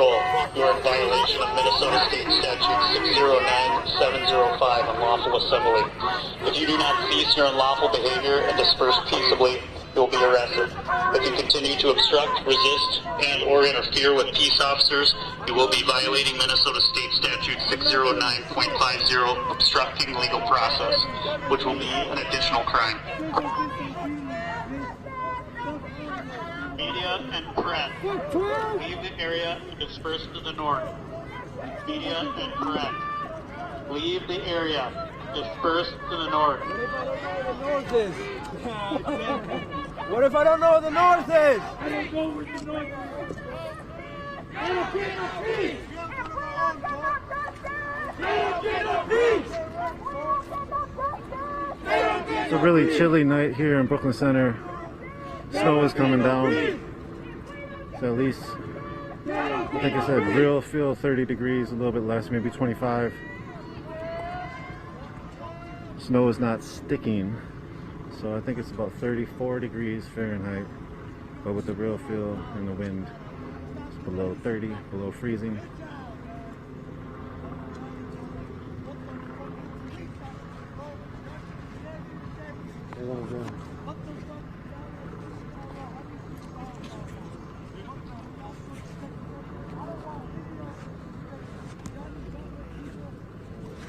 patrol. You are in violation of Minnesota State Statute 609705, unlawful assembly. If you do not cease your unlawful behavior and disperse peaceably, you will be arrested. If you continue to obstruct, resist, and or interfere with peace officers, you will be violating Minnesota State Statute 609.50, obstructing legal process, which will be an additional crime. Media and press, leave the area and disperse to the north. Media and press, leave the area, disperse to the north. What if I don't know where the north is? I don't know where the north is. They don't get no peace. They don't get no peace. It's a really chilly night here in Brooklyn Center. Snow is coming down. So at least, I think I said, real feel 30 degrees, a little bit less, maybe 25. Snow is not sticking. So I think it's about 34 degrees Fahrenheit, but with the real feel and the wind, it's below 30, below freezing.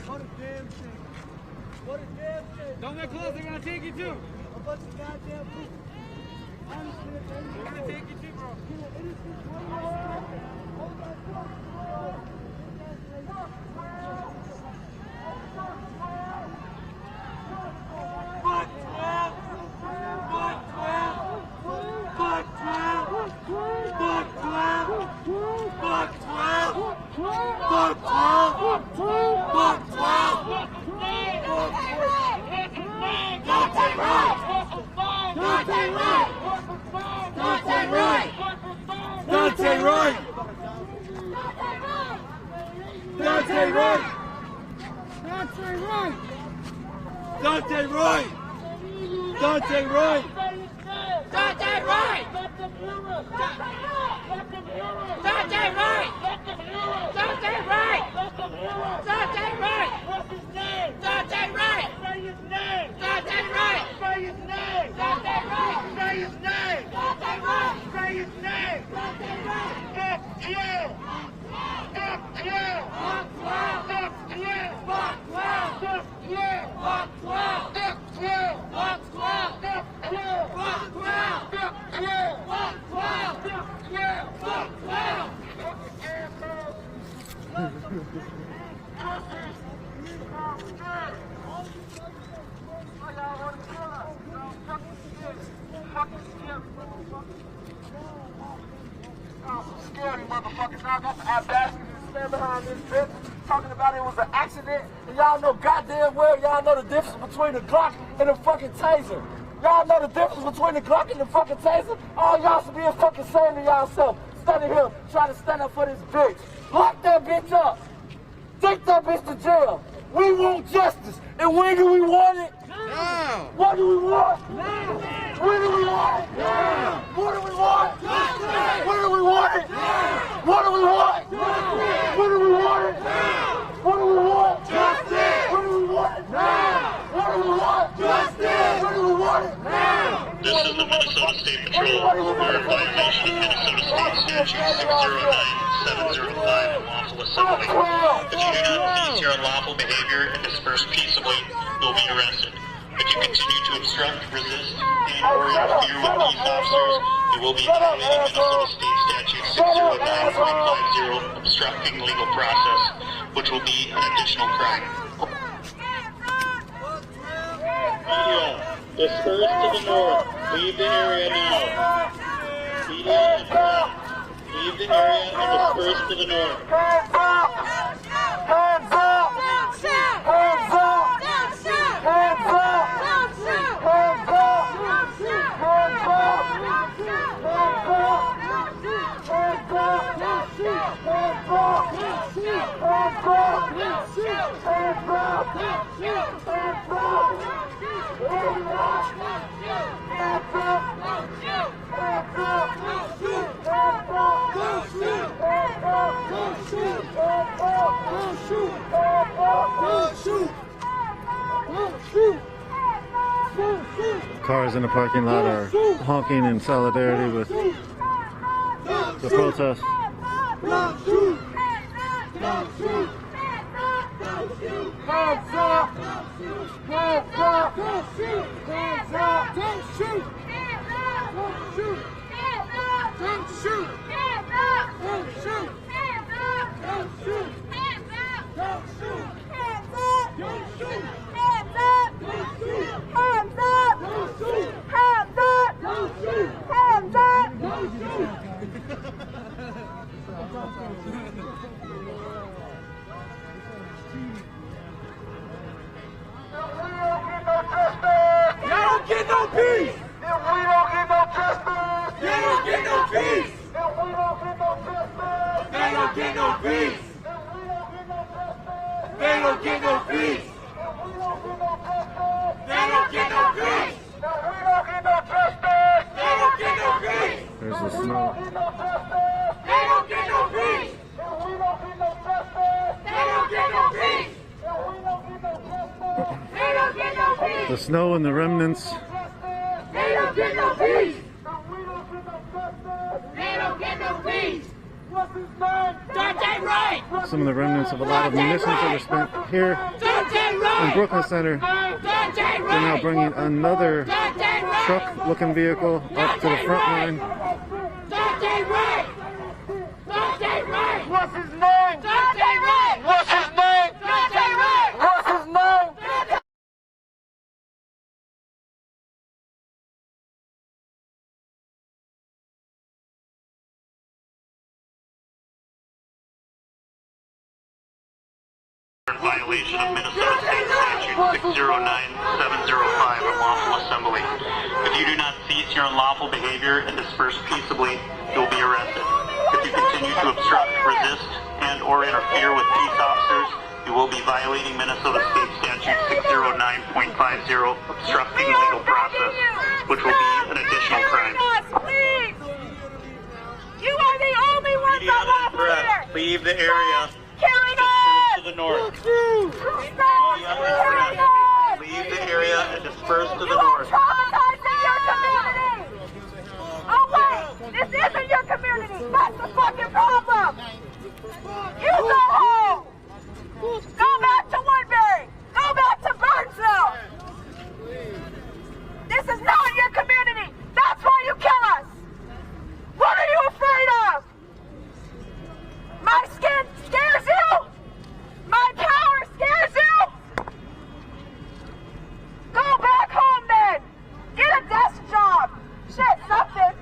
What a damn shame. What a damn shame. Don't get close, they're gonna take you too. A bunch of goddamn people. Honestly, They're gonna take you too, bro. Scary motherfuckers. Now I got the audacity to stand behind this bitch talking about it was an accident. And y'all know goddamn well, y'all know the difference between a Glock and a fucking taser. Y'all know the difference between the Glock and the fucking taser? All y'all should be a fucking saying to y'allself. Standing here trying to stand up for this bitch. Lock that bitch up. Take that bitch to jail. We want justice. And when do we want it? Now! What do we want? Now! When do we want it? Now! What do we want? Justice! When do we want it? Now! What do we want? Justice! When do we want it? Now! What do we want? Justice! When do we want it? Now! What do we want? Justice! When do we want it? Now! This is the Minnesota State Patrol. You are in violation of Minnesota State Statute 609.705, unlawful assembly. If you do not cease your unlawful behavior and disperse peaceably, you will be arrested. If you continue to obstruct, resist, and or interfere with peace officers, you will be violating Minnesota State Statute 609.50, obstructing legal process, which will be an additional crime. Media, disperse to the north. Leave the area now. Media and press, leave the area and disperse to the north. Hands up! Hands up! Hands up! Hands up! Hands up! Hands up! Hands up! cars in the parking lot are honking in solidarity with the protest. Hands up! Hands up! Don't shoot! Hands up! Don't shoot! Don't shoot! Don't shoot! Don't shoot! Don't shoot! Don't shoot! Hands up! Don't shoot! Hands up! Don't shoot! Hands up! Don't shoot! Hands up! Don't shoot! Hands up! Don't shoot! Y'all don't get no peace! If we don't get no justice! Y'all don't get no peace! If we don't get no justice! They don't get no peace! If we don't get no justice! They don't get no peace! If we don't get no justice! They don't get no peace! If we don't get no justice! They don't get no peace! There's the If we snow. don't get no justice! They don't get no peace! If we don't get no justice! They don't get no peace! If we don't get no justice! They don't get no peace! The snow and the remnants They don't get no peace! We don't get no justice! They don't get no peace! What's his name? Dante Wright! some of the remnants of a lot of munitions that were spent here Dante Wright! in Brooklyn Center. Dante They're Wright! now bringing another Dante Wright! truck-looking vehicle up to the front line. Dante Wright! Dante Wright! What's his name? Dante Wright! What's his name? Dante Wright! What's his name? In violation of Minnesota State Statute 609705, unlawful assembly. If you do not cease your unlawful behavior and disperse peaceably, you will be arrested. If you continue to obstruct, resist, and or interfere with peace officers, you will be violating Minnesota State Statute 609.50, obstructing the legal process, which will be an additional crime. Please! You are the only ones on left here! Leave the area. Carry on! To the north. Stop! Carry on! Leave the area and disperse to the You are north. traumatizing your community! Oh wait! This isn't your community! That's the fucking problem! You go home! Go back to Woodbury! Go back to Burnsville! This is not your community! That's why you kill us! What are you afraid of? My skin scares you? My power scares you? Go back home then! Get a desk job! Shit, something!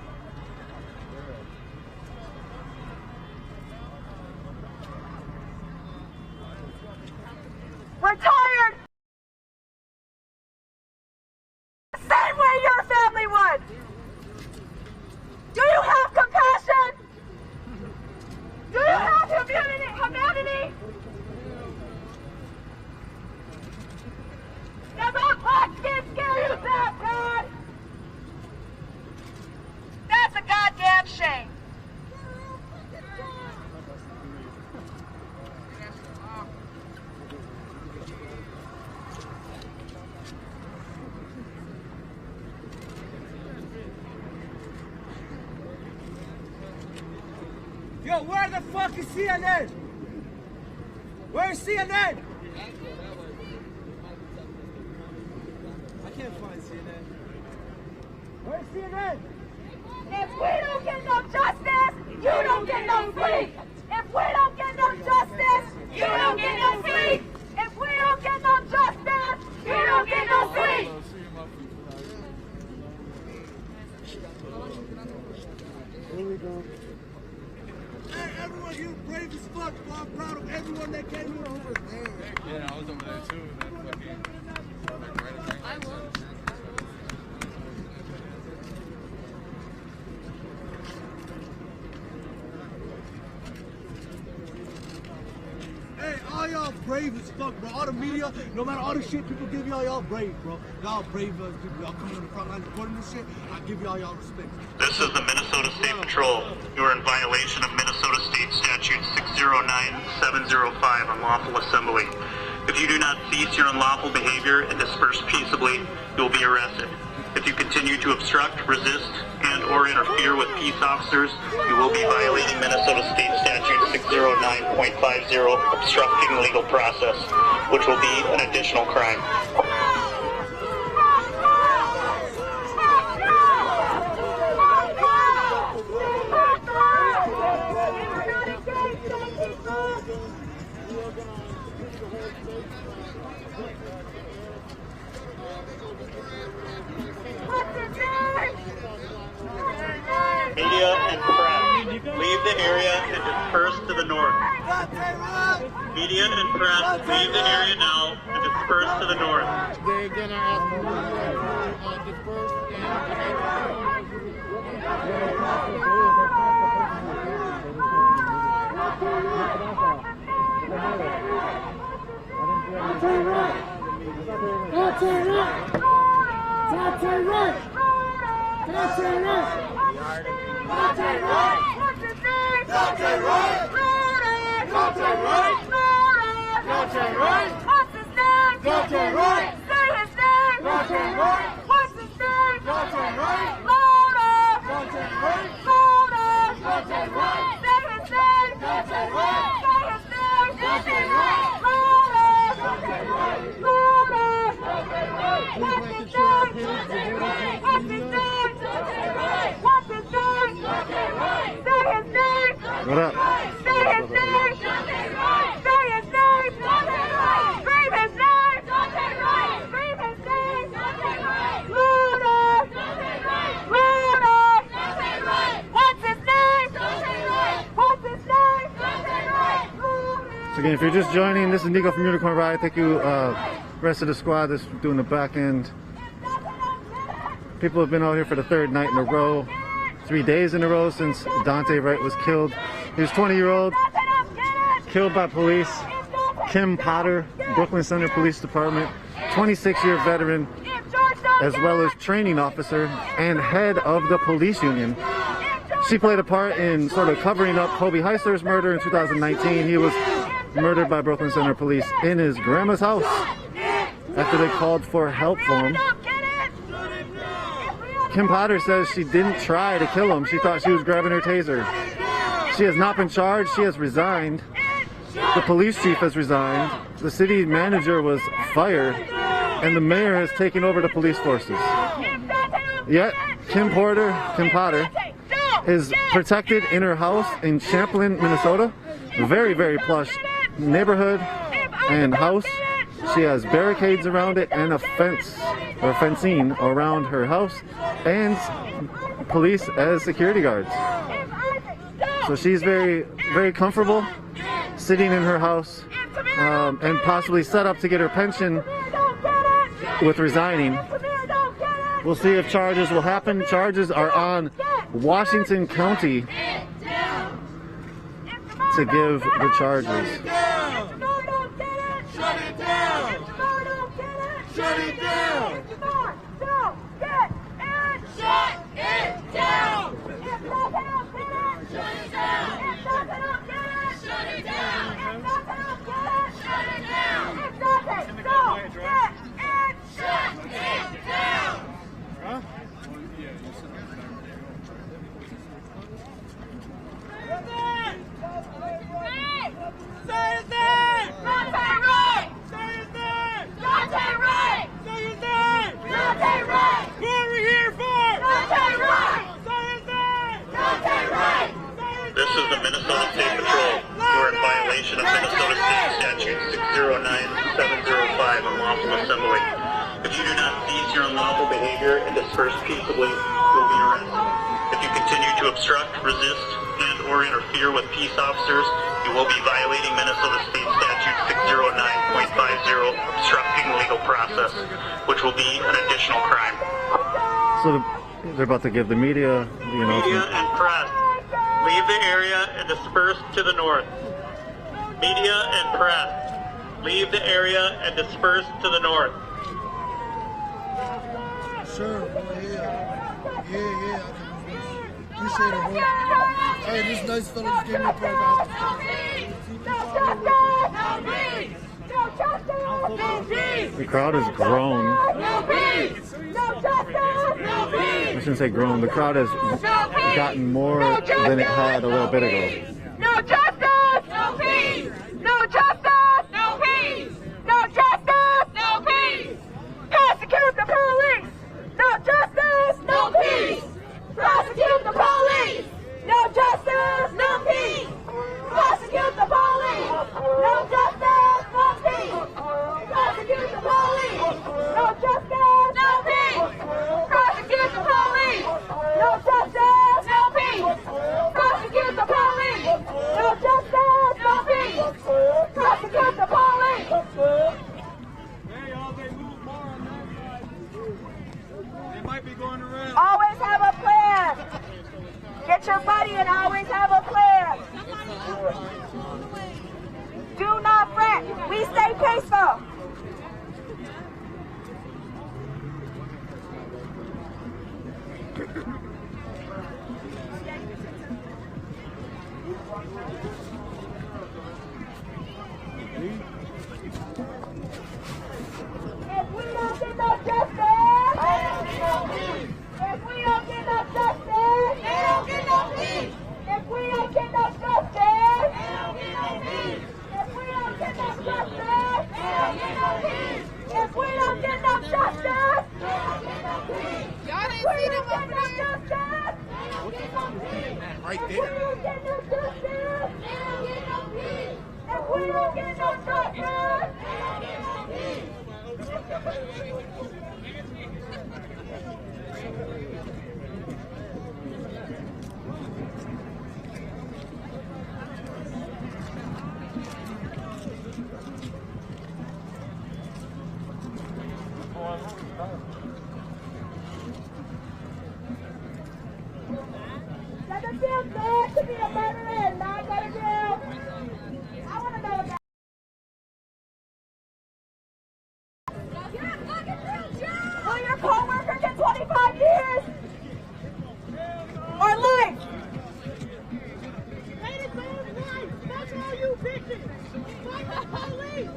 We're tired! The same way your family would! Do you have compassion? Do you have humanity? Does our black skin scare you that bad? That's a goddamn shame. Yo, where the fuck is CNN? Where's CNN? I can't find CNN. Where's CNN? If we don't get no justice, you don't get no sleep. If we don't get no justice, you don't get no sleep. If we don't get no justice, you don't get no sleep. Here we go. Hey, everyone, you're brave as fuck, bro. I'm proud of everyone that came here over there. Yeah, I was over there too. That fucking, I will. Hey, all y'all brave as fuck, bro. All the media, no matter all the shit people give y'all brave, bro. Y'all brave as people. Y'all coming on the front line recording this shit. I give y'all respect. This is the Minnesota State Patrol. You are in violation of Minnesota State Statute 609705, unlawful assembly. If you do not cease your unlawful behavior and disperse peaceably, you will be arrested. If you continue to obstruct, resist, and/or interfere with peace officers, you will be violating Minnesota State Statute 609.50, obstructing legal process, which will be an additional crime. Media and press, leave the area and disperse to the north. Media and press, leave the area now and disperse to the north. They're gonna ask for disperse What up? So again, if you're just joining, this is Nico from Unicorn Ride. Thank you, rest of the squad that's doing the back end. People have been out here for the third night in a row, 3 days in a row since Dante Wright was killed. He was 20-year-old, killed by police. Kim Potter, Brooklyn Center Police Department, 26-year veteran, as well as training officer and head of the police union. She played a part in sort of covering up Kobe Heisler's murder in 2019. He was murdered by Brooklyn Center Police in his grandma's house after they called for help for him. Kim Potter says she didn't try to kill him. She thought she was grabbing her taser. She has not been charged. She has resigned. The police chief has resigned. The city manager was fired. And the mayor has taken over the police forces. Yet, Kim Potter is protected in her house in Champlin, Minnesota. Very, very plush neighborhood and house. She has barricades around it and a fence or fencing around her house and police as security guards. So she's very, very comfortable sitting in her house and possibly set up to get her pension with resigning. We'll see if charges will happen. Charges are on Washington County to give the charges. Shut it down! Shut it down! Shut it down! This is the Minnesota State Patrol. You are in violation of Minnesota State Statute 609.705, unlawful assembly. If you do not cease your unlawful behavior and disperse peaceably, you will be arrested. If you continue to obstruct, resist, and/or interfere with peace officers, you will be violating Minnesota State Statute 609.50, obstructing legal process, which will be an additional crime. So they're about to give the media, you know. Media and press, leave the area and disperse to the north. Media and press, leave the area and disperse to the north. Sure, yeah. Appreciate it, bro. Hey, this nice fella just gave me $1,000. The crowd has grown. No peace! No justice! No peace! I shouldn't say grown. The crowd has gotten more than it had a little bit ago. No justice! No peace! No justice! No peace! No justice! No peace! Prosecute the police! No justice! No peace! Prosecute the police! No justice! No peace! Prosecute the police! No justice! No peace! Prosecute the police! No justice! No peace! Prosecute the police! No justice! No peace! Prosecute the police! No justice! No peace! Prosecute the police! Hey, y'all, they move more on that side. They might be going around. Always have a plan. Get your buddy and always have a plan. Do not fret. We stay peaceful. If we don't get no justice, if we don't get no justice, they don't get no peace. If we don't get no justice, they don't get no peace. If we don't get no justice, they don't get no peace. If we don't get no justice, they don't get no peace. Y'all didn't see them up there? Right If we there. don't get no justice, they don't get no peace. If we don't get no justice, they don't get no peace. Does it feel good to be a murderer and not go to jail? I want to know that. Will your co-worker get 25 years? Or life? That's all you bitches. Fight the police.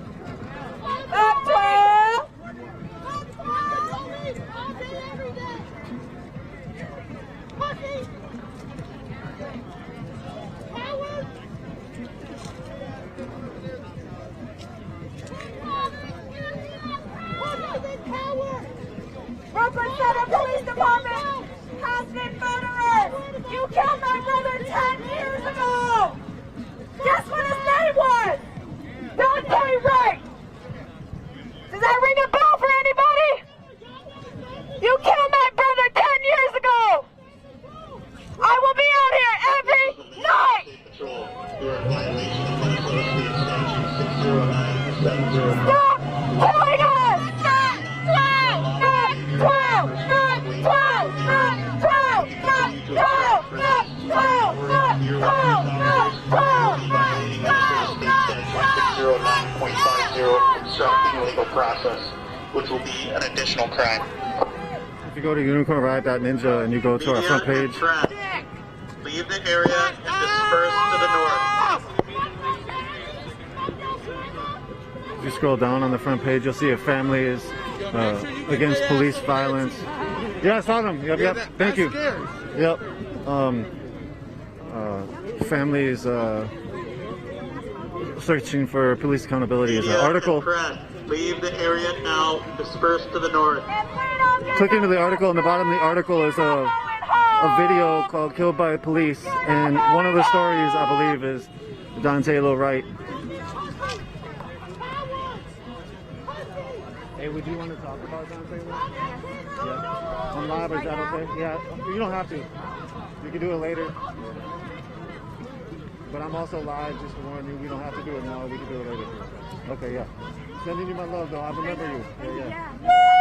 Up 12. Fight the police all day, every day. Pussy. Cowards. Brooklyn Center Police Department has been murderers. You killed my brother 10 years ago. Guess what his name was? Dante Wright. Does that ring a bell for anybody? You killed my brother 10 years ago. I will be out here every night. You're in violation of Minnesota State Statute 60970. Stop killing us! Not 12! Not 12! Not 12! Not 12! Not 12! Not 12! Not 12! Not 12! Not 12! 609.50, illegal process, which will be an additional crime. If you go to unicornride.ninja and you go to our front page, Leave the area and disperse to the north. if you scroll down on the front page, you'll see a family is against police violence. Yeah, I saw them. Yep, yep. Thank you. Yep. Family is searching for police accountability. Is an article. Leave the area now. Disperse to the north. Click into the article. In the bottom of the article is a video called "Killed by Police," and one of the stories, I believe, is Dante Wright. Hey, would you want to talk about Dante Wright? Yeah. On live, is that okay? Yeah. You don't have to. You can do it later. But I'm also live, just to warn you. We don't have to do it now. We can do it later. Okay, yeah. Sending you my love, though. I remember you. Yeah, yeah.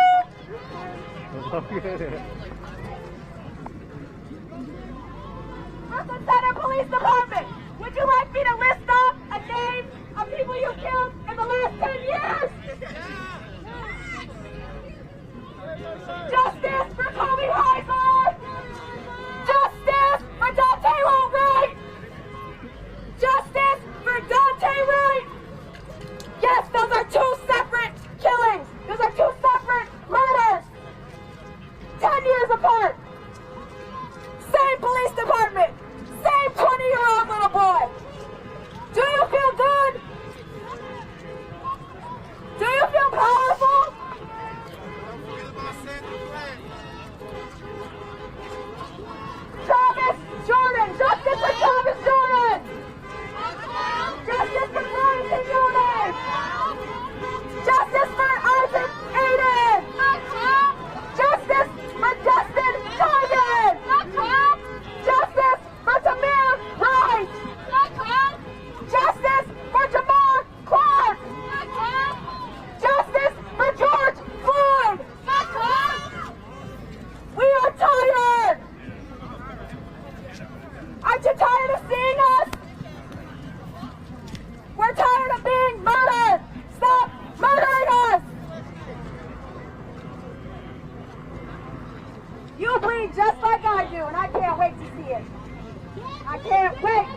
Brooklyn Center Police Department, would you like me to list off a name of people you killed in the last 10 years? Justice for Kobe Heiser! Justice for Dante Wright! Justice for Dante Wright! Yes, those are two Park. Same police department. Same 20-year-old little boy. Do you feel good? Do you feel powerful? Travis Jordan, justice for Travis Jordan! Justice for Bryson Jordan! Justice for Isaac Aiden! Justice for Justin Target! Justice for Tamir Wright! Justice for Jamar Clark! Justice for George Floyd! We are tired! Aren't you tired of seeing us? We're tired of being murdered! Stop murdering us! You bleed just like I do, and I can't wait to see it. I can't wait!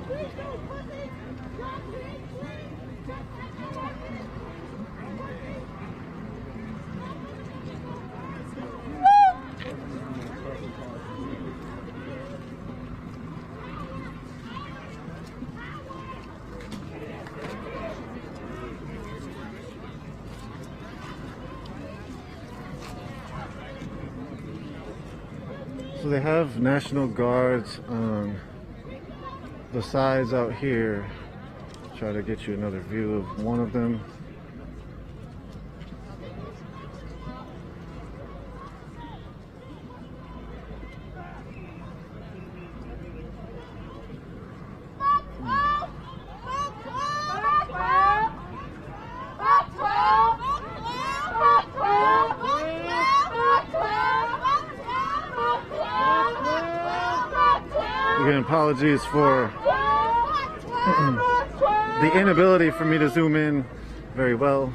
So they have National Guards on the sides out here. Try to get you another view of one of them. Again, apologies for the inability for me to zoom in very well.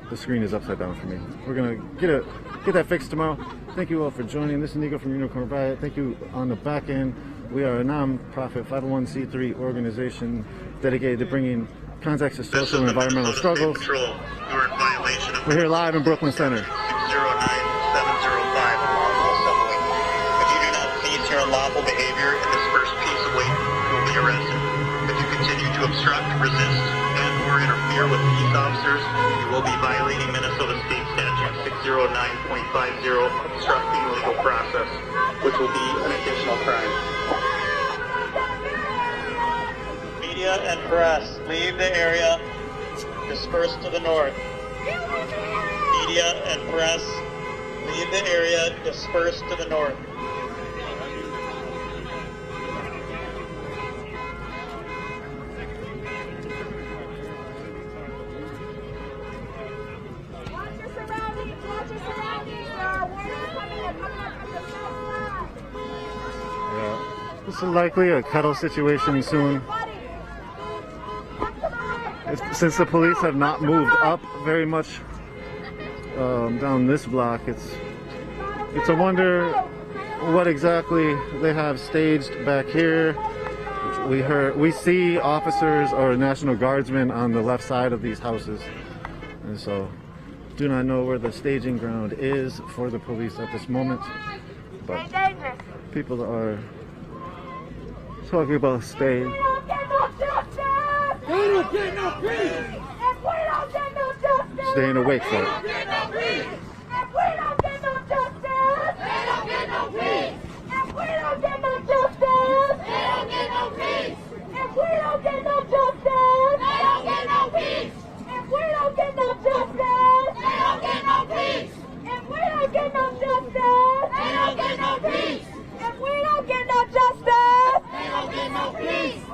The screen is upside down for me. We're gonna get that fixed tomorrow. Thank you all for joining. This is Nico from Unicorn Riot. Thank you on the back end. We are a non-profit 501c3 organization dedicated to bringing context to social and environmental struggles. We're here live in Brooklyn Center. Your unlawful behavior in this first piece of weight, you will be arrested. If you continue to obstruct, resist, and/or interfere with peace officers, you will be violating Minnesota State Statute 609.50, obstructing legal process, which will be an additional crime. Media and press, leave the area. Disperse to the north. Media and press, leave the area. Disperse to the north. This is likely a cuddle situation soon. Since the police have not moved up very much down this block, it's a wonder what exactly they have staged back here. We see officers or National Guardsmen on the left side of these houses, and so do not know where the staging ground is for the police at this moment. But people are talking about staying. We don't get no justice! They don't get no peace! If we don't get no justice! Staying awake for They it. don't get no peace! If we don't get no justice! They don't get no peace! If we don't get no justice! They don't get no peace! If we don't get no justice! They don't get no peace! If we don't get no justice! They don't get no peace! If we don't get no justice! They don't get no peace! If we don't get no justice! They don't get no peace!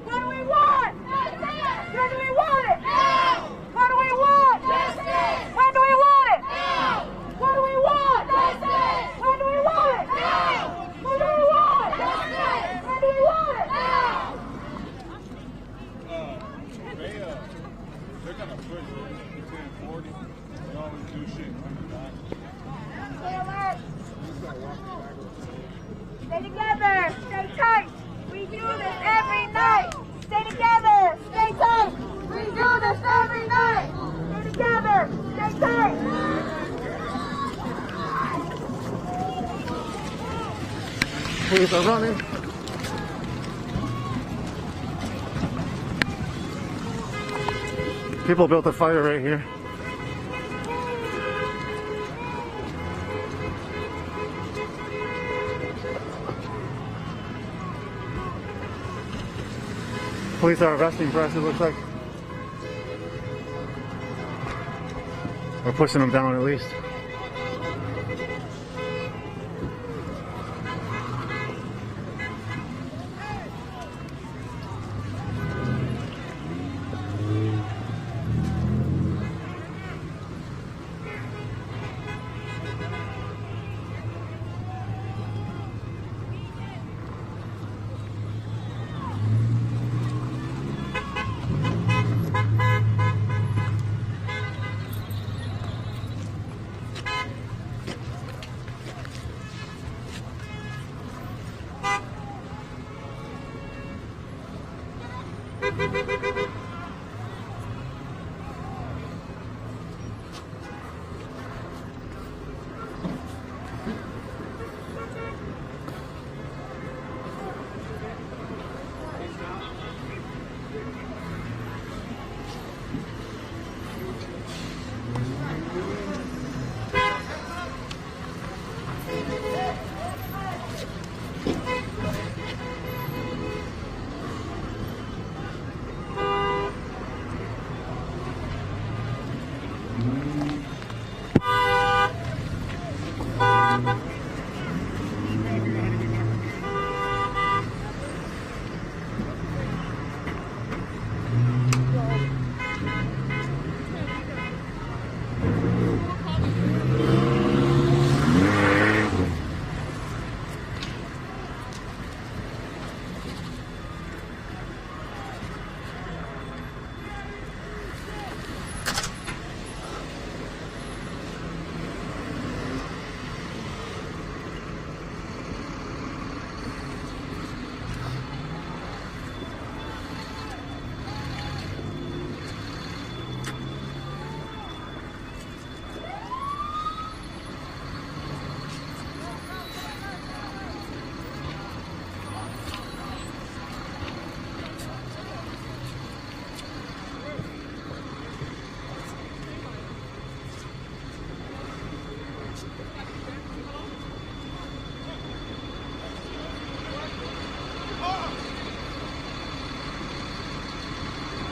What do we want? When do we want it? Now! What do we want? Justice! When do we want it? Now! What do we want? Justice! When do we want it? Now! What do we want? Justice! When do we want it? Now! They're gonna push it to 1040. They always do shit. Stay alert. Stay together. Stay tight. We do this every night. Stay together. Stay tight. We do this every night. Stay together. Stay tight. Police are running. People built a fire right here. Police are arresting for us, it looks like. Or pushing them down at least.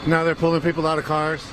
Now they're pulling people out of cars.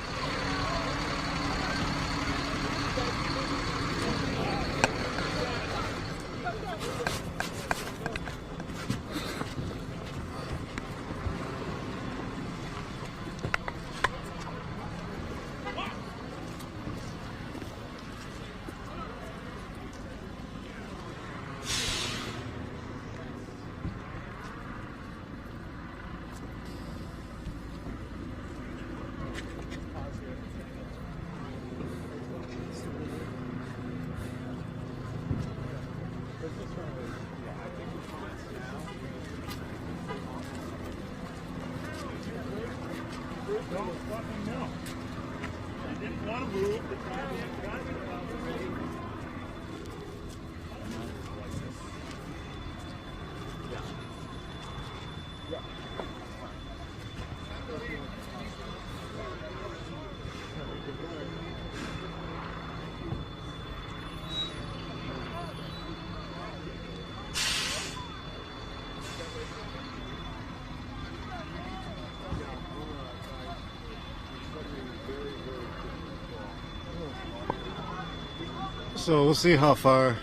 So we'll see how far,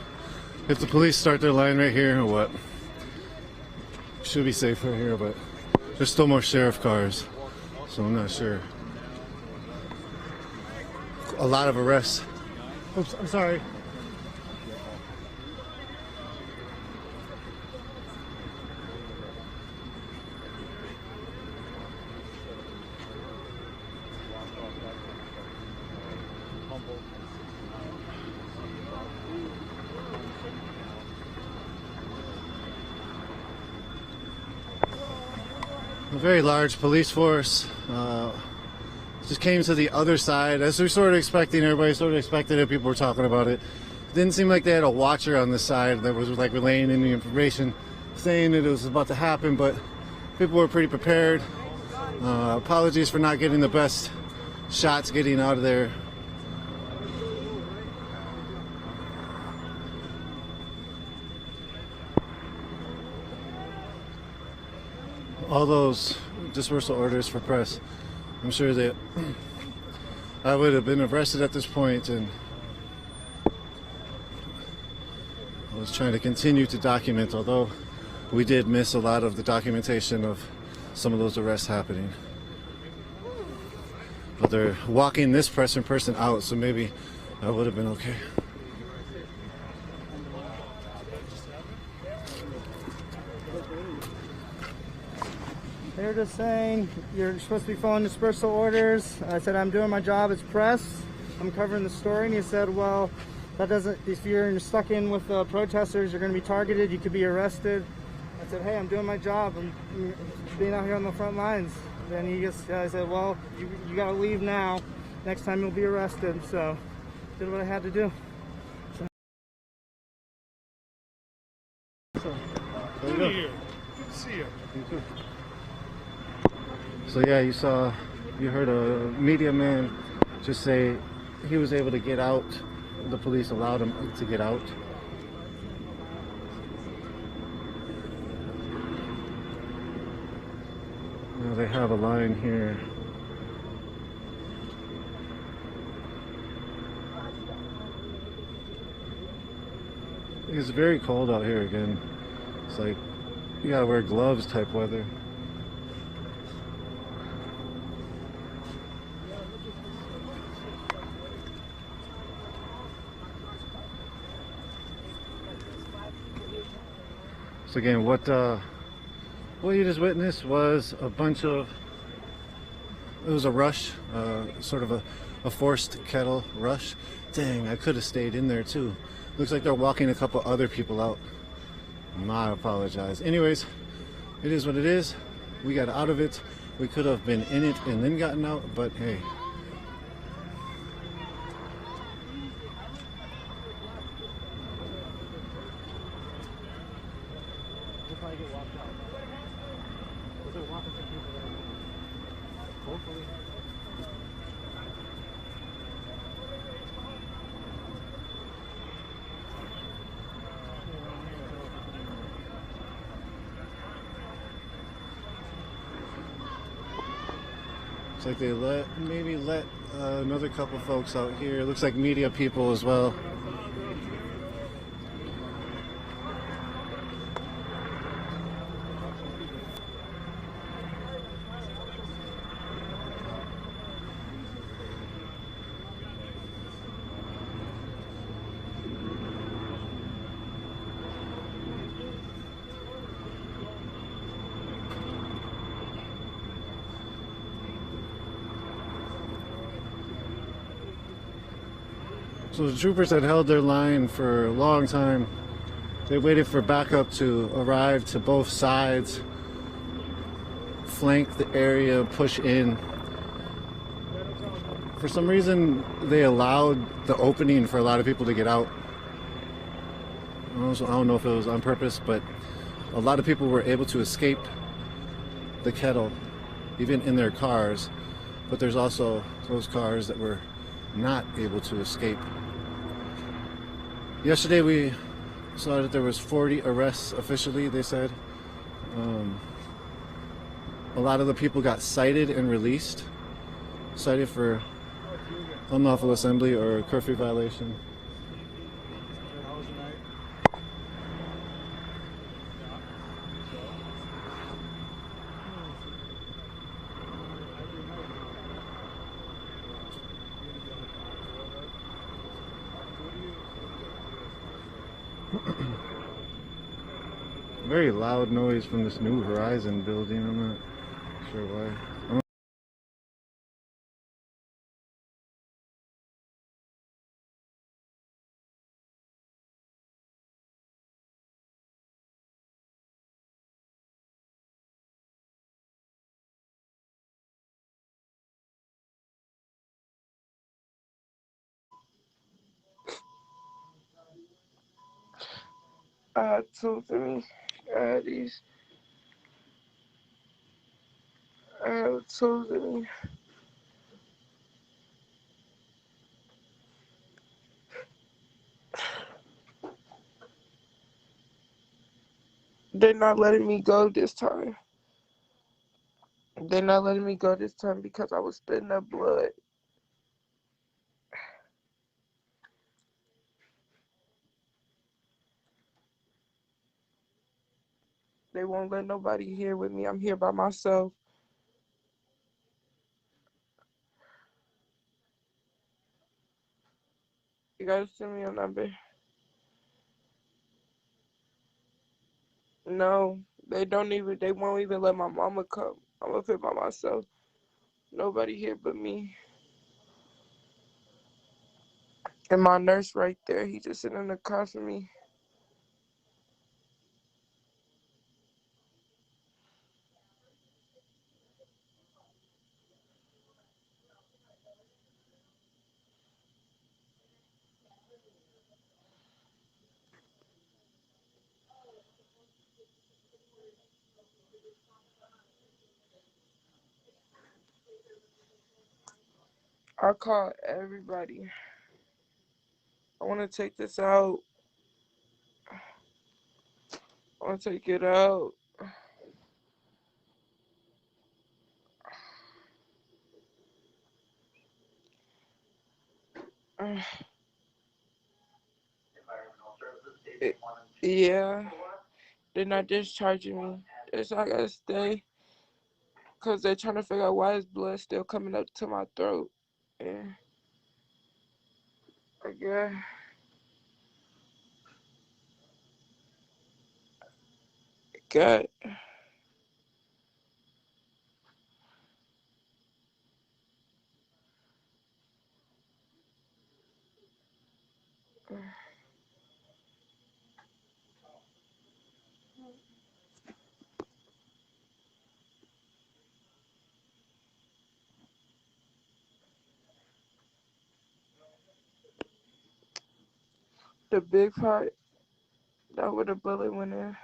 if the police start their line right here or what. Should be safe right here, but there's still more sheriff cars, so I'm not sure. A lot of arrests. Oops, I'm sorry. A very large police force just came to the other side, as we sort of expecting. Everybody sort of expected it. People were talking about it. Didn't seem like they had a watcher on the side that was like relaying any information. saying that it was about to happen, but people were pretty prepared. Apologies for not getting the best shots getting out of there. All those dispersal orders for press, I'm sure that I would have been arrested at this point, and I was trying to continue to document, although we did miss a lot of the documentation of some of those arrests happening. But they're walking this person out, so maybe I would have been okay. They're just saying you're supposed to be following dispersal orders. I said, I'm doing my job as press. I'm covering the story. And he said, well, that doesn't, if you're stuck in with protesters, you're going to be targeted. You could be arrested. I said, hey, I'm doing my job. I'm being out here on the front lines. Then he just, I said, well, you got to leave now. Next time you'll be arrested. So did what I had to do. So there you go. Good to see you. You too. So yeah, you heard a media man just say he was able to get out. The police allowed him to get out. Now they have a line here. It's very cold out here again. It's like you gotta wear gloves type weather. So again, what you just witnessed was a bunch of, it was a rush, sort of a forced kettle rush. Dang, I could have stayed in there too. Looks like they're walking a couple other people out. I apologize. Anyways, it is what it is. We got out of it. We could have been in it and then gotten out, but hey. Looks like they maybe let another couple folks out here. It looks like media people as well. So the troopers had held their line for a long time. They waited for backup to arrive to both sides, flank the area, push in. For some reason, they allowed the opening for a lot of people to get out. I don't know if it was on purpose, but a lot of people were able to escape the kettle, even in their cars. But there's also those cars that were not able to escape. Yesterday we saw that there was 40 arrests officially, they said. A lot of the people got cited and released. Cited for unlawful assembly or curfew violation. Very loud noise from this new Verizon building. I'm not sure why. Two, three. these. I have tools in me. They're not letting me go this time. They're not letting me go this time because I was spitting up blood. They won't let nobody here with me. I'm here by myself. You gotta send me your number. No, they won't even let my mama come. I'm up here by myself. Nobody here but me. And my nurse right there, he just sitting in the car for me. I call everybody. I want to take this out. I want to take it out. Yeah, they're not discharging me. It's I gotta stay. Because they're trying to figure out why his blood still coming up to my throat. Yeah. I guess. God. The big part, that where the bullet went in.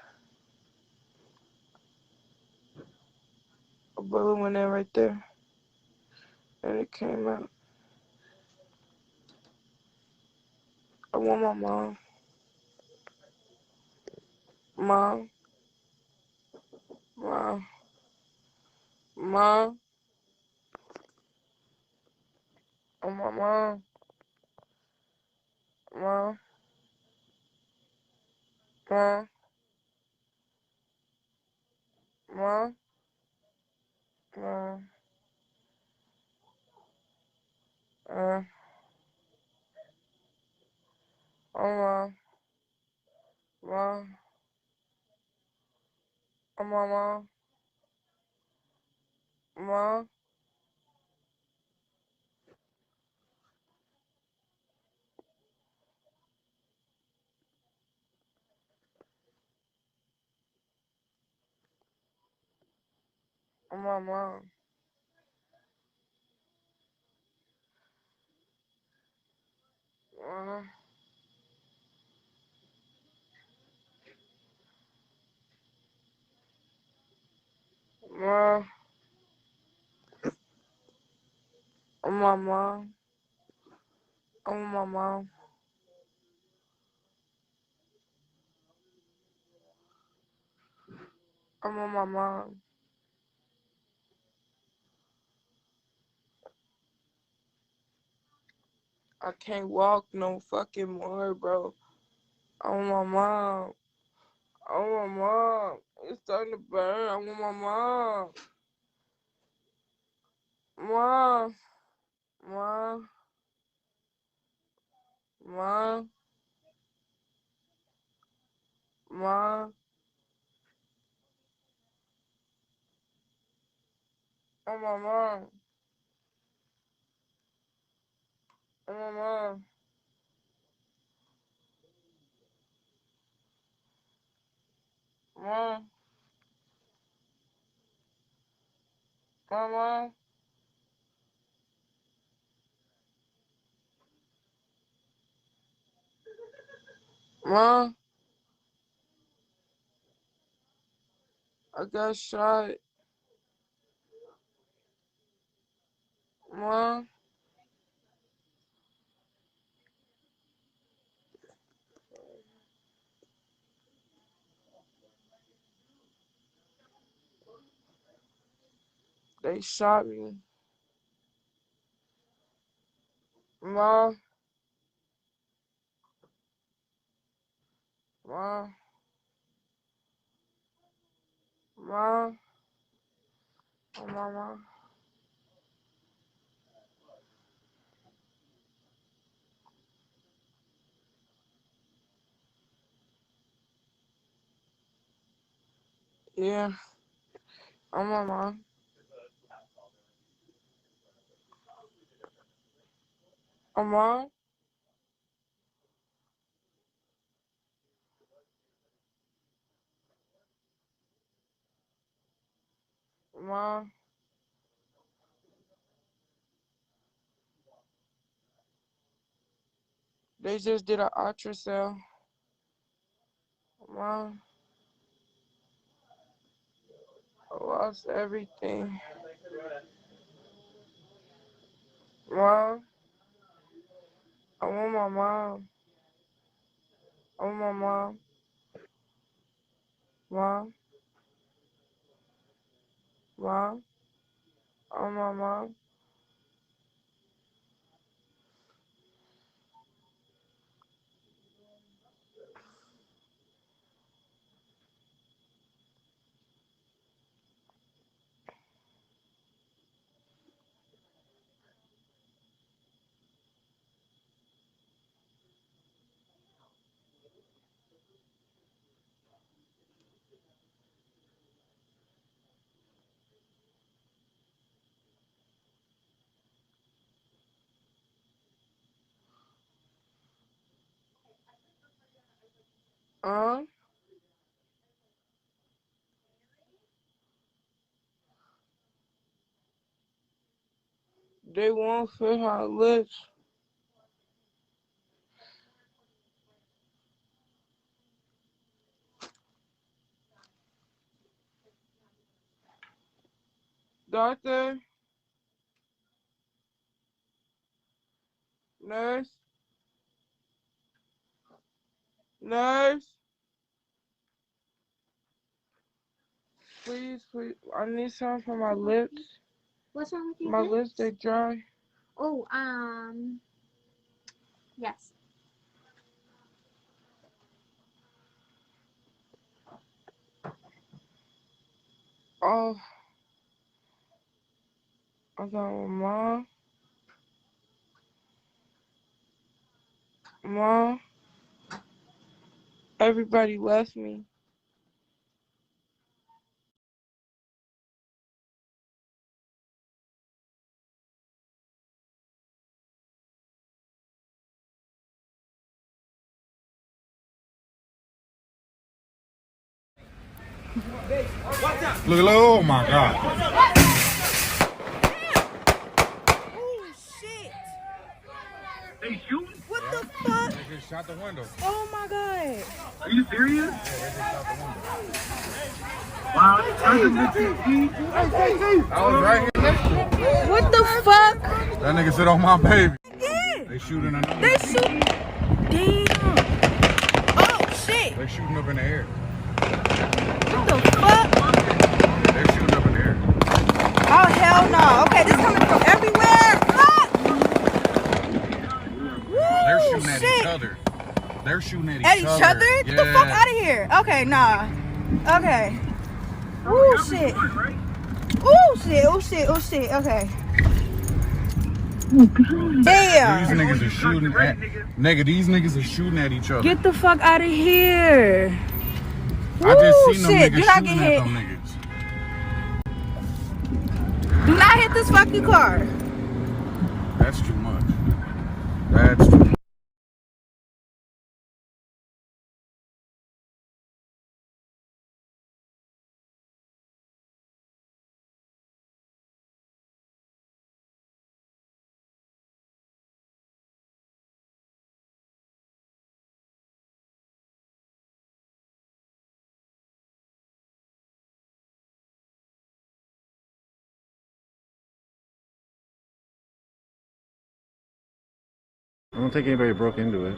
A bullet went in right there. And it came out. I want my mom. Mom. Mom. Mom. I want my mom. Mom. Mom. Mom. Mom. Uh. Oh, mom. Mom. Oh, my mom. Mom. Oh, my mom. Mom. Mom. Oh, my mom. Oh, my mom. I'm on my mom. I can't walk no fucking more, bro. I'm on my mom. I'm on my mom. It's starting to burn. I'm on my mom. Mom. Mom. Mom. Mom. I'm my mom. I'm my mom. Mom. Mom. Mom. I got shot. Mom. They shot me. Mom. Mom. Mom. Oh, mama. Yeah. Oh, mama. Oh, mom. Mom. They just did an ultrasound. Mom. I lost everything. Mom. I want my mom. I want my mom. Mom. Mom. I want my mom. They won't fit my lips. Doctor, nurse, nurse, please, please. I need something for my lips. What's wrong with your My lips? lips, they dry. Oh, yes. Oh, I got my mom. Mom, everybody left me. Look, oh my God. Oh shit! They shooting? What the fuck? They just shot the window. Oh my god! Are you serious? Yeah, they just shot the window. Wow, that's I was right here next to him. What the fuck? That nigga said on my baby. Yeah. They shooting another. They shoot. Damn. Oh shit! They shooting up in the air. What the fuck? Yeah, they shooting up in the air. Oh hell no! Okay, this coming from everywhere. Fuck! They're Woo, shooting at shit. each other. They're shooting at At each each other. other? Get the fuck out of here. Okay, nah. Okay. Oh shit. Oh shit. Oh shit. Oh shit. Okay. Damn. These niggas are shooting at nigga. These niggas are shooting at each other. Get the fuck out of here. I just Woo, seen them shit. niggas Do not shooting get at hit. them niggas. Do not hit this fucking car. That's too much. That's too much. I don't think anybody broke into it.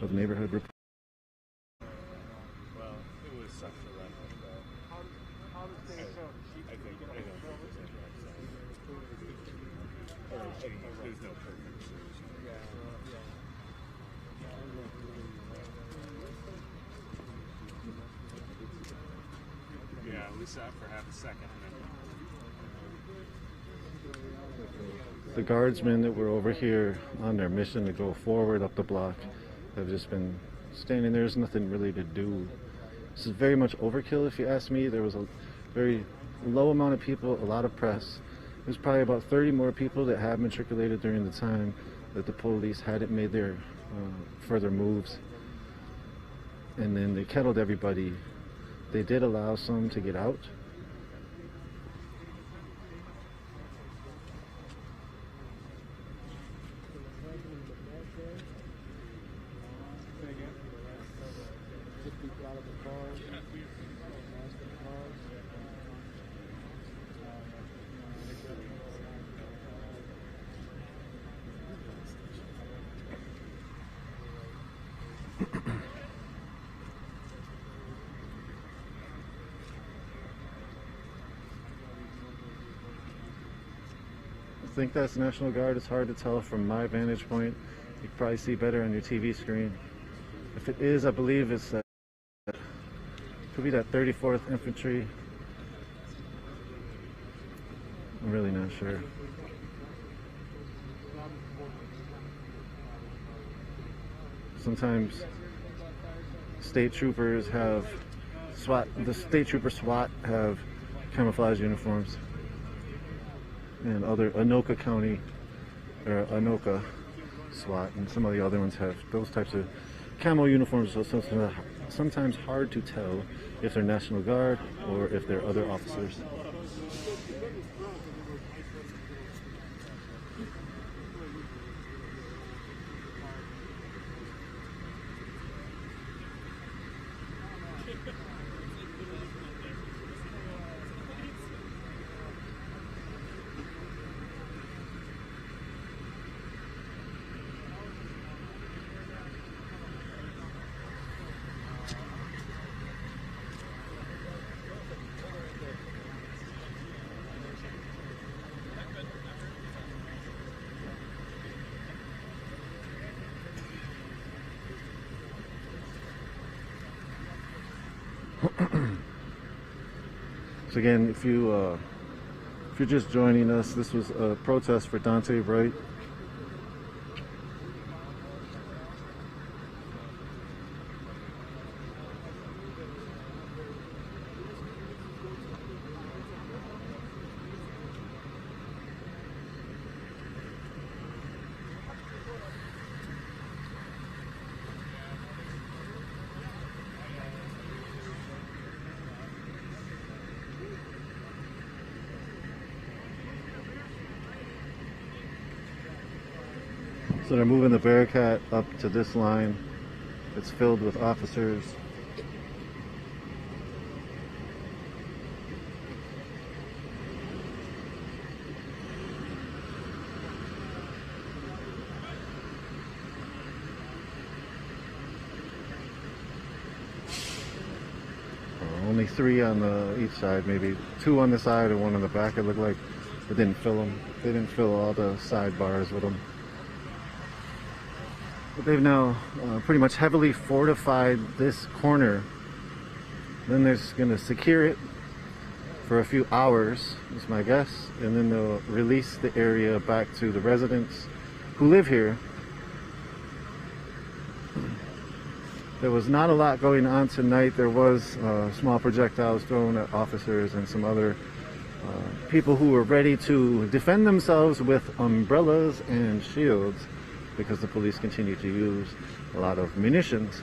Of neighborhood report. Well, it was such a level, but I think there's no perfect solution. Yeah, at least for half a second. The guardsmen that were over here on their mission to go forward up the block have just been standing there. There's nothing really to do. This is very much overkill if you ask me. There was a very low amount of people, a lot of press. There's probably about 30 more people that have matriculated during the time that the police hadn't made their further moves. And then they kettled everybody. They did allow some to get out. I think that's National Guard. It's hard to tell from my vantage point. You can probably see better on your TV screen. If it is, I believe it's that, could be that 34th Infantry. I'm really not sure. Sometimes state troopers have the state trooper SWAT have camouflage uniforms. And other Anoka County or Anoka SWAT and some of the other ones have those types of camo uniforms, so sometimes hard to tell if they're National Guard or if they're other officers. So again, if you're just joining us, this was a protest for Dante Wright. So they're moving the barricade up to this line. It's filled with officers. Only 3 on each side, maybe 2 on the side and 1 on the back. It looked like it didn't fill them. They didn't fill all the sidebars with them. But they've now pretty much heavily fortified this corner. Then they're going to secure it for a few hours, is my guess, and then they'll release the area back to the residents who live here. There was not a lot going on tonight. There was small projectiles thrown at officers and some other people who were ready to defend themselves with umbrellas and shields, because the police continue to use a lot of munitions.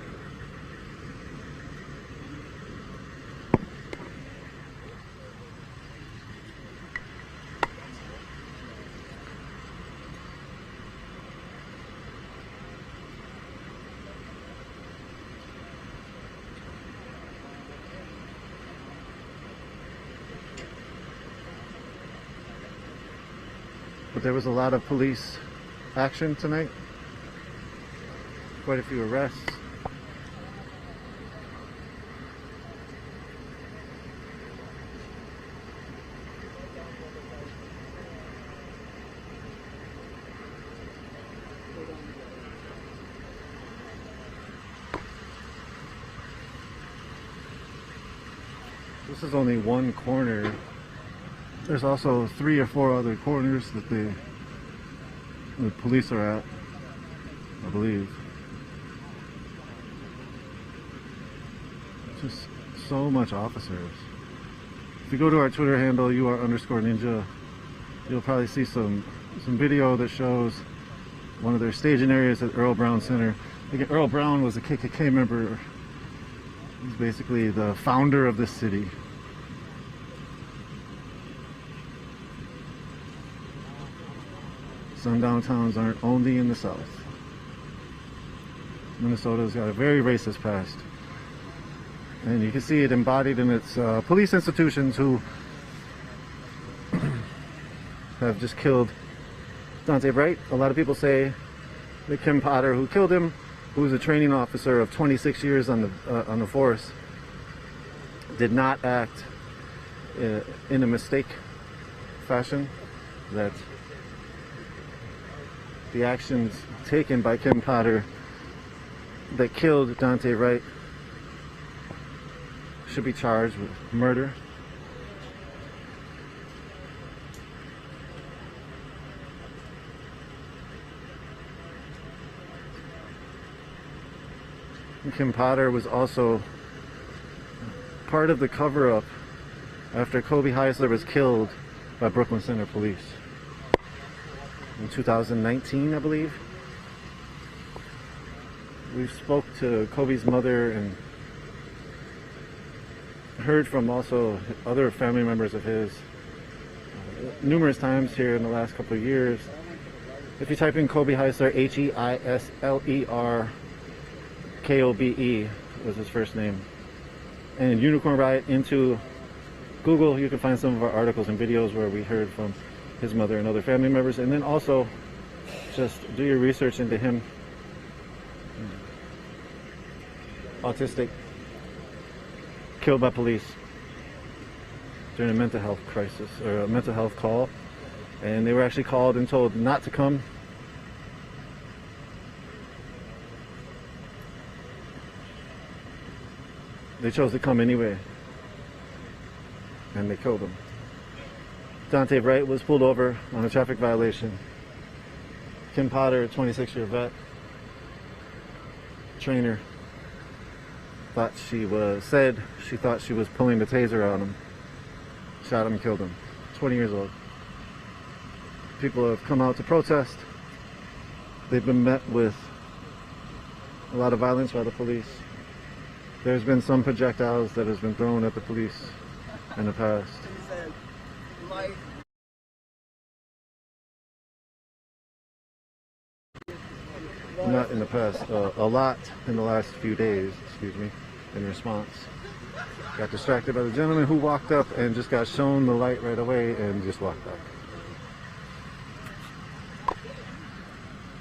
But there was a lot of police action tonight. Quite a few arrests. This is only one corner. There's also 3 or 4 other corners that the police are at, I believe. Just so much officers. If you go to our Twitter handle, UR_ninja, you'll probably see some video that shows one of their staging areas at Earl Brown Center. Again, Earl Brown was a KKK member. He's basically the founder of this city. Sundown towns aren't only in the South. Minnesota's got a very racist past. And you can see it embodied in its police institutions who have just killed Daunte Wright. A lot of people say that Kim Potter, who killed him, who was a training officer of 26 years on the force, did not act in a mistake fashion. That the actions taken by Kim Potter that killed Daunte Wright should be charged with murder. And Kim Potter was also part of the cover-up after Kobe Heisler was killed by Brooklyn Center police in 2019, I believe. We spoke to Kobe's mother and heard from also other family members of his numerous times here in the last couple of years. If you type in Kobe Heisler, HeislerKobe was his first name, and Unicorn Riot into Google, you can find some of our articles and videos where we heard from his mother and other family members. And then also just do your research into him. Autistic, killed by police during a mental health crisis, or a mental health call, and they were actually called and told not to come. They chose to come anyway, and they killed him. Daunte Wright was pulled over on a traffic violation. Kim Potter, 26-year vet, trainer, thought she was pulling the taser on him, shot him and killed him. 20 years old. People have come out to protest. They've been met with a lot of violence by the police. There's been some projectiles that has been thrown at the police in the past. Not in the past, a lot in the last few days, excuse me, in response. Got distracted by the gentleman who walked up and just got shown the light right away and just walked back.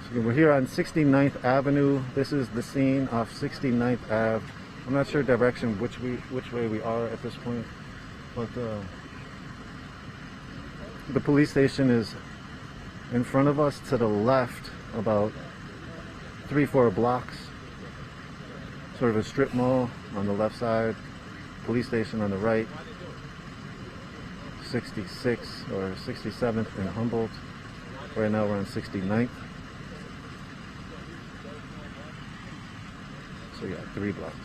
So we're here on 69th Avenue. This is the scene off 69th Ave. I'm not sure direction which way we are at this point, but the police station is in front of us to the left, about 3-4 blocks. Sort of a strip mall on the left side, police station on the right. 66 or 67th in Humboldt. Right now we're on 69th. So yeah, 3 blocks.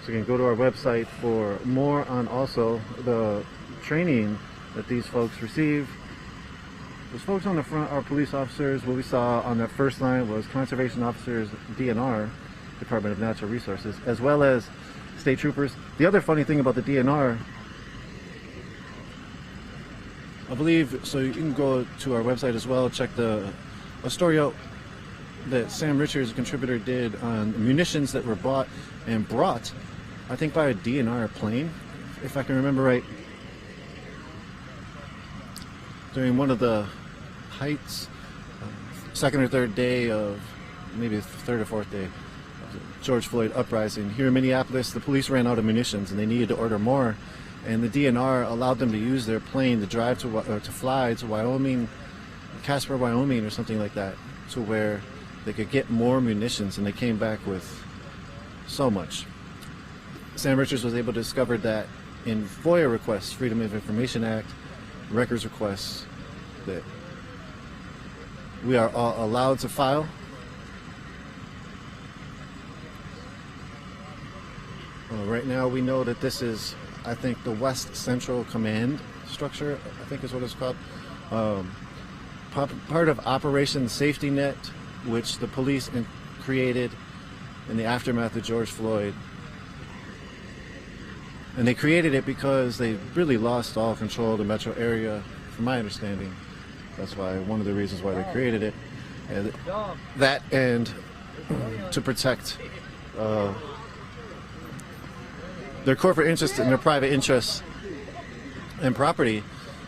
So you can go to our website for more on also the training that these folks receive. Those folks on the front are police officers. What we saw on that first line was conservation officers, DNR, Department of Natural Resources, as well as state troopers. The other funny thing about the DNR, I believe, so you can go to our website as well, check a story out that Sam Richards, a contributor, did on munitions that were bought and brought, I think, by a DNR plane, if I can remember right, during one of the heights, second or third day of, maybe the third or fourth day, of the George Floyd uprising. Here in Minneapolis, the police ran out of munitions and they needed to order more, and the DNR allowed them to use their plane to drive to fly to Wyoming, Casper, Wyoming, or something like that, to where they could get more munitions, and they came back with so much. Sam Richards was able to discover that in FOIA requests, Freedom of Information Act, records requests, that we are all allowed to file. Right now we know that this is, I think, the West Central Command structure, I think is what it's called. Part of Operation Safety Net, which the police created in the aftermath of George Floyd. And they created it because they really lost all control of the metro area, from my understanding. That's why, one of the reasons why they created it. And that, and to protect their corporate interests and their private interests and property,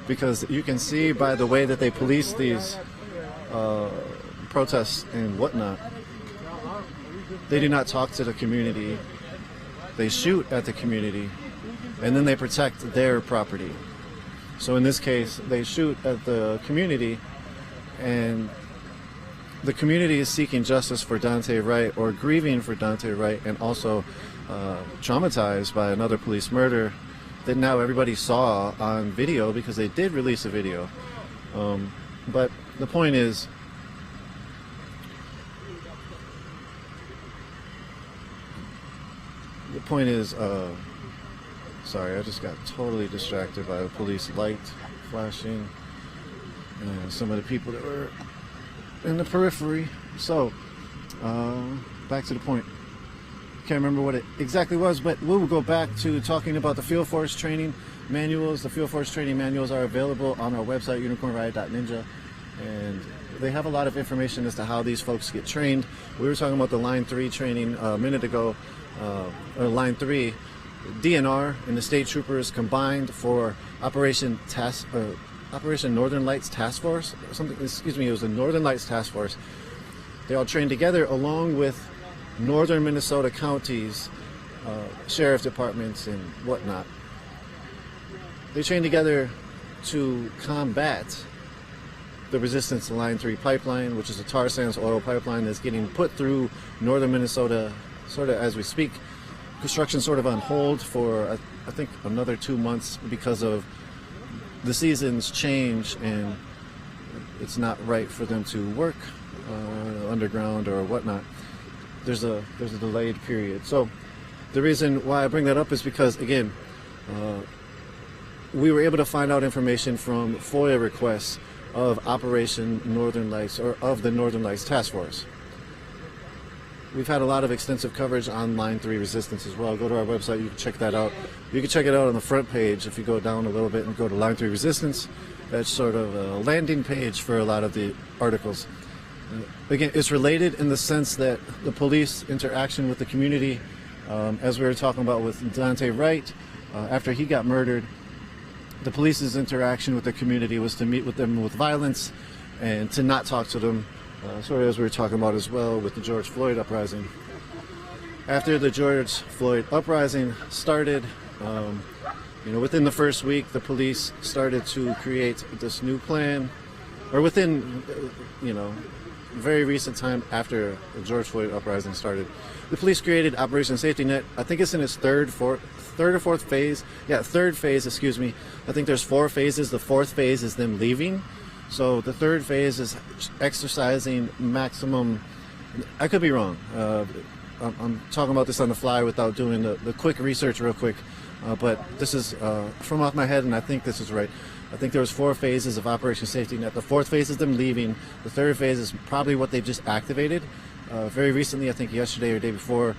because you can see by the way that they police these protests and whatnot, they do not talk to the community. They shoot at the community, and then they protect their property. So in this case, they shoot at the community, and the community is seeking justice for Dante Wright, or grieving for Dante Wright, and also traumatized by another police murder that now everybody saw on video, because they did release a video. But the point is, sorry, I just got totally distracted by a police light flashing and some of the people that were in the periphery. So, back to the point. Can't remember what it exactly was, but we'll go back to talking about the Field Force training manuals. The Field Force training manuals are available on our website, unicornriot.ninja, and they have a lot of information as to how these folks get trained. We were talking about the Line 3 training a minute ago, or Line 3. DNR and the state troopers combined for Operation Northern Lights Task Force, or something. Excuse me, it was the Northern Lights Task Force. They all trained together along with northern Minnesota counties, sheriff departments and whatnot. They trained together to combat the resistance to Line 3 pipeline, which is a tar sands oil pipeline that's getting put through northern Minnesota sort of as we speak. Construction sort of on hold for I think another 2 months because of the seasons change and it's not right for them to work underground or whatnot. There's a delayed period. So the reason why I bring that up is because, again, we were able to find out information from FOIA requests of Operation Northern Lights, or of the Northern Lights Task Force. We've had a lot of extensive coverage on Line 3 resistance as well. Go to our website, you can check that out. You can check it out on the front page if you go down a little bit and go to Line 3 resistance. That's sort of a landing page for a lot of the articles. Again, it's related in the sense that the police interaction with the community, as we were talking about with Dante Wright, after he got murdered, the police's interaction with the community was to meet with them with violence and to not talk to them, sort of as we were talking about as well with the George Floyd uprising. After the George Floyd uprising started, within the first week, the police started to create this new plan, or within, very recent time after the George Floyd uprising started, the police created Operation Safety Net. I think it's in its third or fourth phase. Yeah, third phase, excuse me. I think there's 4 phases. The 4th phase is them leaving. So the 3rd phase is exercising maximum, I could be wrong. I'm talking about this on the fly without doing the quick research real quick. But this is from off my head, and I think this is right. I think there was 4 phases of Operation Safety Net. The 4th phase is them leaving. The 3rd phase is probably what they've just activated very recently, I think yesterday or the day before.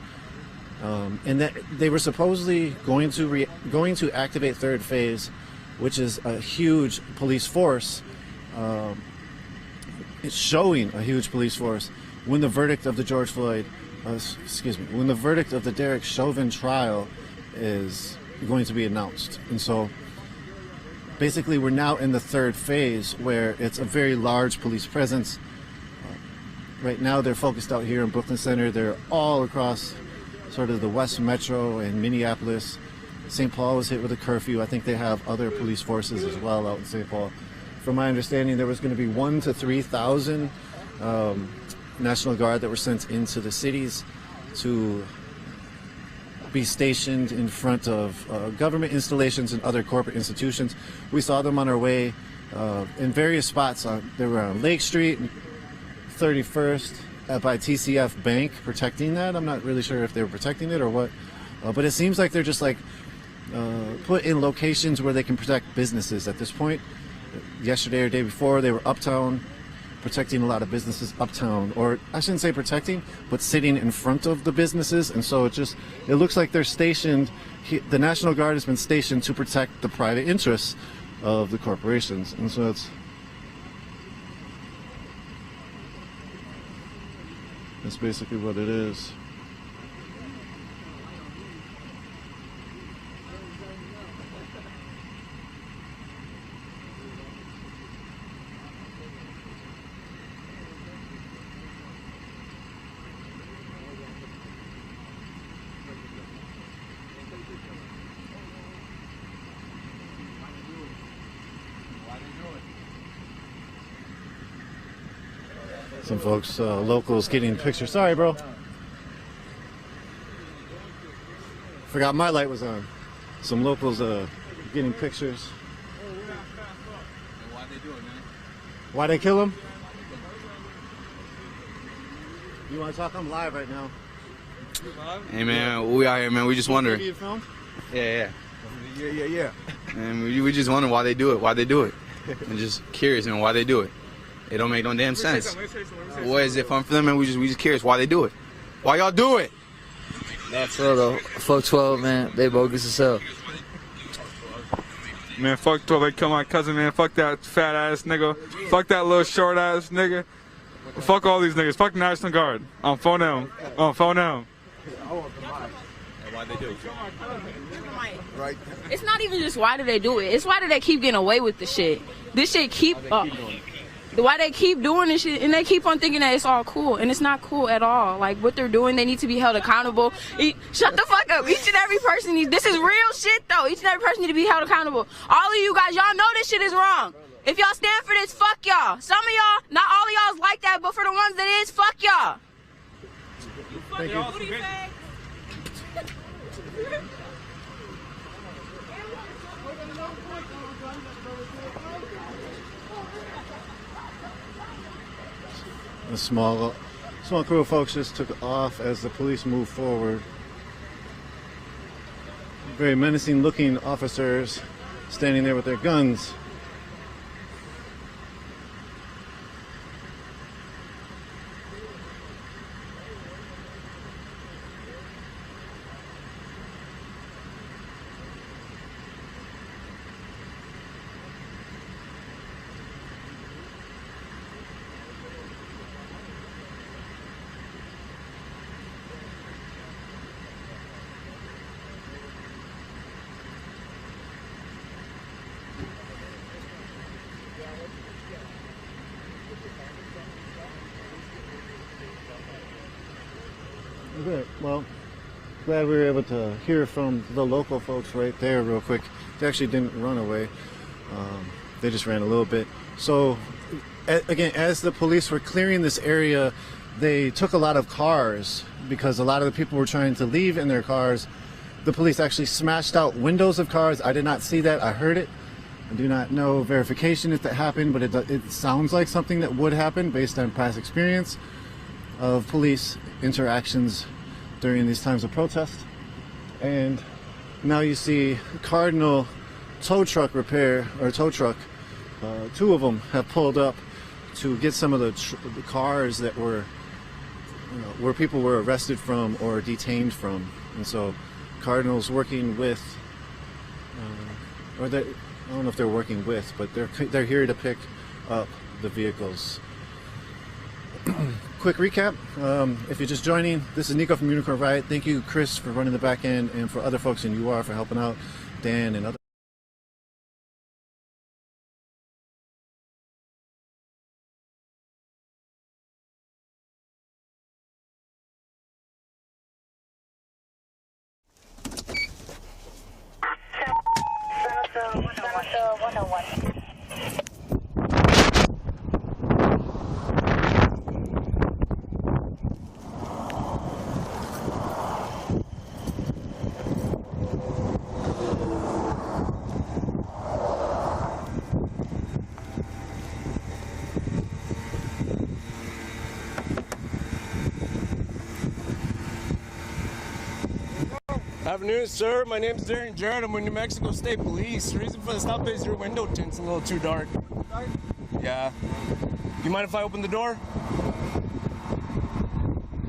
And that they were supposedly going to activate 3rd phase which is a huge police force. It's showing a huge police force when the verdict of the when the verdict of the Derek Chauvin trial is going to be announced. And so basically we're now in the third phase where it's a very large police presence. Right now they're focused out here in Brooklyn Center. They're all across sort of the West Metro and Minneapolis. St. Paul was hit with a curfew. I think they have other police forces as well out in St. Paul. From my understanding, there was going to be 1,000 to 3,000 National Guard that were sent into the cities to be stationed in front of government installations and other corporate institutions. We saw them on our way in various spots. They were on Lake Street, 31st, by TCF Bank, protecting that. I'm not really sure if they were protecting it or what, but it seems like they're just like put in locations where they can protect businesses at this point. Yesterday or day before, they were uptown, protecting a lot of businesses uptown, or I shouldn't say protecting, but sitting in front of the businesses. And so it looks like they're stationed, the National Guard has been stationed to protect the private interests of the corporations. And so that's basically what it is. Some folks, locals getting pictures. Sorry, bro. Forgot my light was on. Some locals getting pictures. Why'd they do it, man? Why'd they kill him? You want to talk? I'm live right now. Hey, man, we out here, man. We just wondering. You film? Yeah. And we just wondering why they do it. Why they do it? I'm just curious, man, why they do it. It don't make no damn sense. What is it fun for them, man? We just curious why they do it. Why y'all do it? Nah, for real though. Fuck 12, man. They bogus as hell. Man, fuck 12. They killed my cousin, man. Fuck that fat ass nigga. Fuck that little short ass nigga. Fuck all these niggas. Fuck National Guard. On phone them. On phone them. Why they do it? Right. It's not even just why do they do it. It's why do they keep getting away with the shit. This shit keep why they keep doing this shit, and they keep on thinking that it's all cool, and it's not cool at all. Like, what they're doing, they need to be held accountable. Shut the fuck up. Each and every person needs, this is real shit though. Each and every person need to be held accountable. All of you guys, y'all know this shit is wrong. If y'all stand for this, fuck y'all. Some of y'all, not all of y'all is like that, but for the ones that is, fuck y'all. Thank you. What do you say? A small crew of folks just took off as the police moved forward. Very menacing looking officers standing there with their guns. Good. Well, glad we were able to hear from the local folks right there real quick. They actually didn't run away. They just ran a little bit. So, again, as the police were clearing this area, they took a lot of cars because a lot of the people were trying to leave in their cars. The police actually smashed out windows of cars. I did not see that. I heard it. I do not know verification if that happened, but it sounds like something that would happen based on past experience of police interactions during these times of protest. And now you see Cardinal tow truck repair, or tow truck, two of them have pulled up to get some of the cars that were, where people were arrested from or detained from. And so Cardinal's working with, I don't know if they're working with, but they're here to pick up the vehicles. Quick recap, if you're just joining, this is Nico from Unicorn Riot. Thank you, Chris, for running the back end, and for other folks in UR for helping out, Dan and others. Afternoon, sir. My name's Darren Jarrett. I'm with New Mexico State Police. The reason for the stop is your window tint's a little too dark. Dark? Yeah. You mind if I open the door?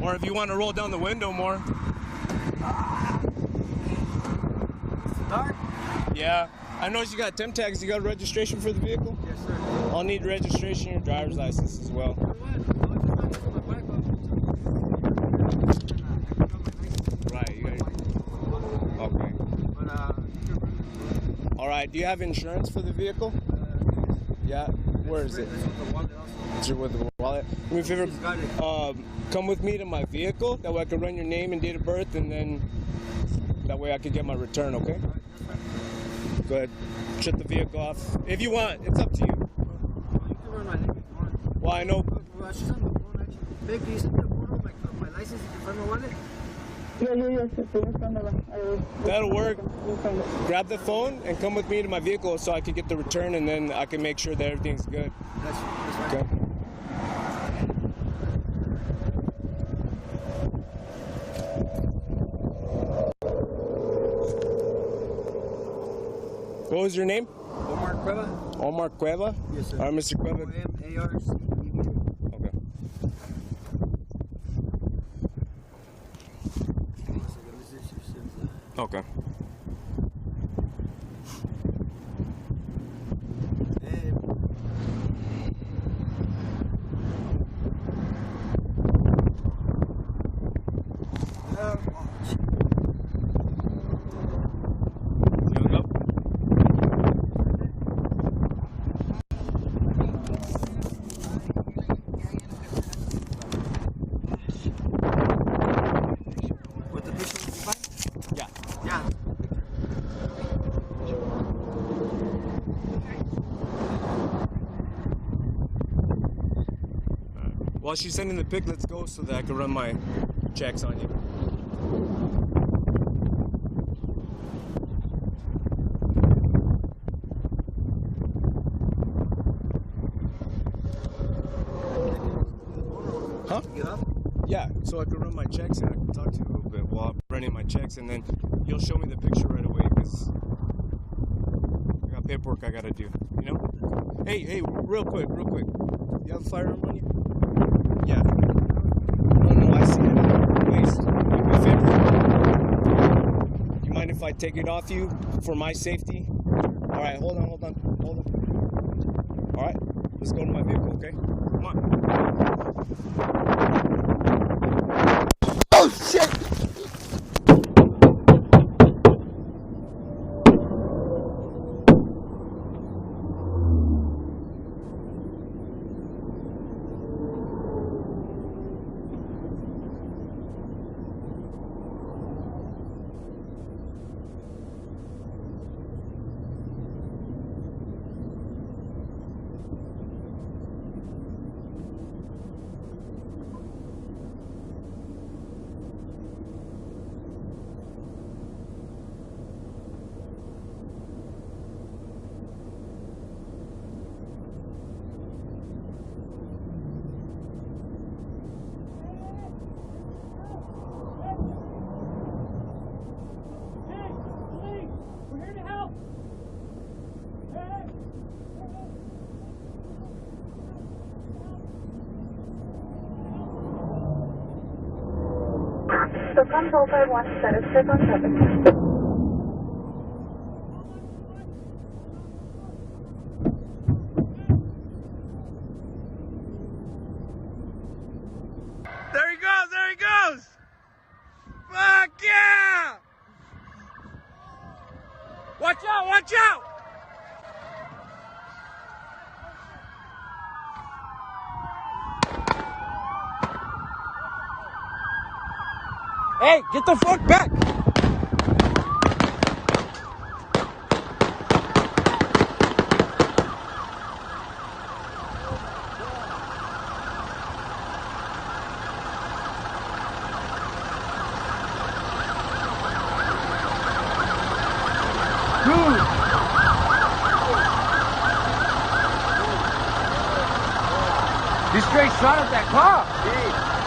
Or if you want to roll down the window more. It's dark? Yeah. I noticed you got temp tags. You got registration for the vehicle? Yes, sir. I'll need registration and your driver's license as well. Alright, do you have insurance for the vehicle? Yeah, where is it? It's with the wallet. Do me a favor, come with me to my vehicle, that way I can run your name and date of birth, and then that way I can get my return, okay? Go ahead, shut the vehicle off. If you want, it's up to you. You can run my name if you want. Well, I know. Well, she's on the phone, actually. Babe, can you send me a photo of my license if you find my wallet? That'll work. Grab the phone and come with me to my vehicle so I can get the return, and then I can make sure that everything's good. That's okay. What was your name? Omar Cueva. Omar Cueva? Yes, sir. All right, Mr. Cueva. O-M-A-R-C. Okay. Okay. While she's sending the pic, let's go so that I can run my checks on you. Huh? Yeah, so I can run my checks and I can talk to you a little bit while I'm running my checks, and then you'll show me the picture right away because I got paperwork I gotta do, you know? Hey, real quick. You have a firearm on you? Yeah. No, I see it. Please, do me a favor. You mind if I take it off you for my safety? Alright, hold on. Alright, let's go to my vehicle, okay? Come on. Oh, shit! So control 51, status check on traffic. Watch out! Hey, get the fuck back! He straight shot at that car.